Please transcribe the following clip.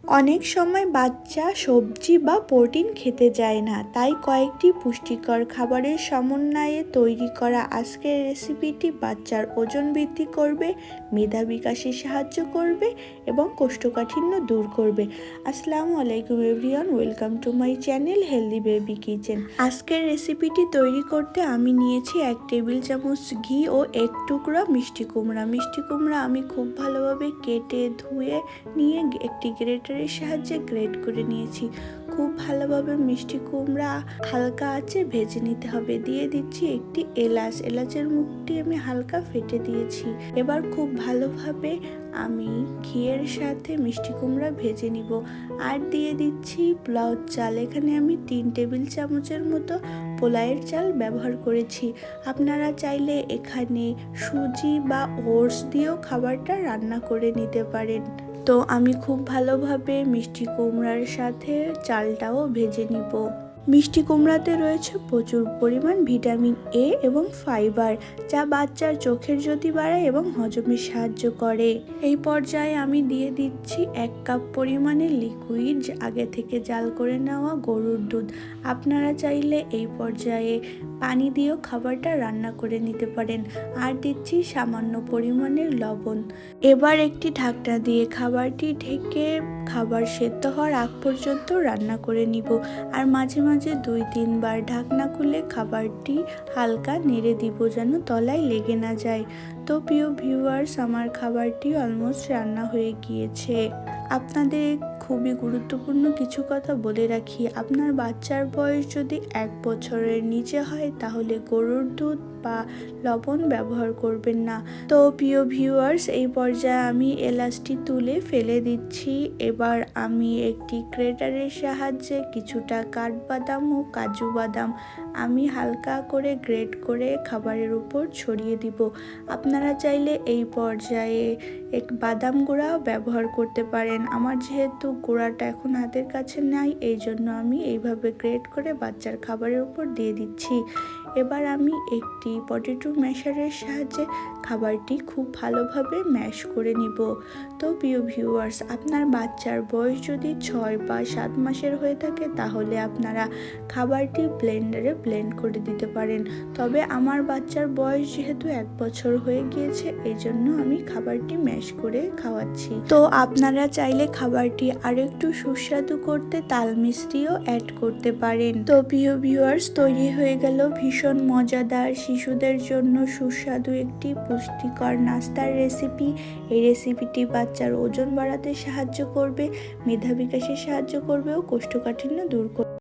অনেক সময় বাচ্চা সবজি বা প্রোটিন খেতে চায় না, তাই কয়েকটি পুষ্টিকর খাবারের সমন্বয়ে তৈরি করা আজকের রেসিপিটি বাচ্চার ওজন বৃদ্ধি করবে, মেধা বিকাশে সাহায্য করবে এবং কোষ্ঠকাঠিন্য দূর করবে। আসসালামু আলাইকুম everyone, welcome to my channel healthy baby kitchen. আজকের রেসিপিটি তৈরি করতে আমি নিয়েছি 1 টেবিল চামচ ঘি ও 1 টুকরা মিষ্টি কুমড়া। মিষ্টি কুমড়া আমি খুব ভালোভাবে কেটে ধুয়ে নিয়ে একটি গ্রেটারের সাহায্যে গ্রেট করে নিয়েছি। খুব ভালোভাবে মিষ্টি কুমড়া হালকা আঁচে ভেজে নিতে হবে। দিয়ে দিচ্ছি একটি এলাচ, এলাচের মুখটি আমি হালকা ফেটে দিয়েছি। এবার খুব ভালোভাবে আমি ঘিয়ের সাথে মিষ্টি কুমড়া ভেজে নিব। আর দিয়ে দিচ্ছি পোলাও চাল। এখানে আমি 3 টেবিল চামচের মতো পোলাওয়ের চাল ব্যবহার করেছি। আপনারা চাইলে এখানে সুজি বা ওটস দিয়েও খাবারটা রান্না করে নিতে পারেন। তো আমি খুব ভালোভাবে মিষ্টি কুমড়ার সাথে চালটাও ভেজে নিব। মিষ্টি কুমড়াতে রয়েছে প্রচুর পরিমাণ ভিটামিন এ এবং ফাইবার, যা বাচ্চার চোখের জ্যোতি বাড়ায় এবং হজমে সাহায্য করে। এই পর্যায়ে আমি দিয়ে দিচ্ছি 1 কাপ পরিমাণে লিকুইড আগে থেকে জাল করে নেওয়া গরুর দুধ। আপনারা চাইলে এই পর্যায়ে পানি দিয়েও খাবারটা রান্না করে নিতে পারেন। আর দিচ্ছি সামান্য পরিমাণের লবণ। এবার একটি ঢাকনা দিয়ে খাবারটি ঢেকে খাবার সেদ্ধ হওয়ার আগ পর্যন্ত রান্না করে নিব। আর মাঝে মাঝে 2-3 বার ঢাকনা খুলে খাবারটি হালকা নেড়ে দিব যেন তলায় লেগে না যায়। তো প্রিয় ভিউয়ার্স, আমার খাবারটি অলমোস্ট রান্না হয়ে গিয়েছে। আপনাদের খুবই গুরুত্বপূর্ণ কিছু কথা বলে রাখি, আপনার বাচ্চার বয়স যদি 1 বছরের নিচে হয় তাহলে গরুর দুধ বা লবণ ব্যবহার করবেন না। তো প্রিয় ভিউয়ার্স, এই পর্যায়ে আমি এলাচটি তুলে ফেলে দিচ্ছি। এবার আমি একটি গ্রেটারের সাহায্যে কিছুটা কাঠবাদাম ও কাজু বাদাম আমি হালকা করে গ্রেট করে খাবারের উপর ছড়িয়ে দিব। আপনারা চাইলে এই পর্যায়ে বাদাম গুঁড়াও ব্যবহার করতে পারেন। আমার যেহেতু গুঁড়াটা এখন হাতের কাছে নাই, এই জন্য আমি এইভাবে গ্রেট করে বাচ্চার খাবারের উপর দিয়ে দিচ্ছি। এবার আমি একটি পটেটো ম্যাশারের সাহায্যে খাবারটি খুব ভালোভাবে ম্যাশ করে নিব। তো প্রিয় ভিউয়ার্স, আপনার বাচ্চার বয়স যদি 6 বা 7 মাসের হয়ে থাকে তাহলে আপনারা খাবারটি ব্লেন্ডারে ব্লেন্ড করে দিতে পারেন। তবে আমার বাচ্চার বয়স যেহেতু 1 বছর হয়ে গিয়েছে, এই জন্য আমি খাবারটি ম্যাশ করে খাওয়াচ্ছি। তো আপনারা চাইলে খাবারটি আরেকটু সুস্বাদু করতে তাল মিষ্টিও অ্যাড করতে পারেন। তো প্রিয় ভিউয়ার্স, তৈরি হয়ে গেল ভীষণ মজাদার, শিশুদের জন্য সুস্বাদু একটি পুষ্টিকর নাস্তার রেসিপি। এই রেসিপিটি বাচ্চার ওজন বাড়াতে সাহায্য করবে, মেধা বিকাশে সাহায্য করবে ও কোষ্ঠকাঠিন্য দূর করবে।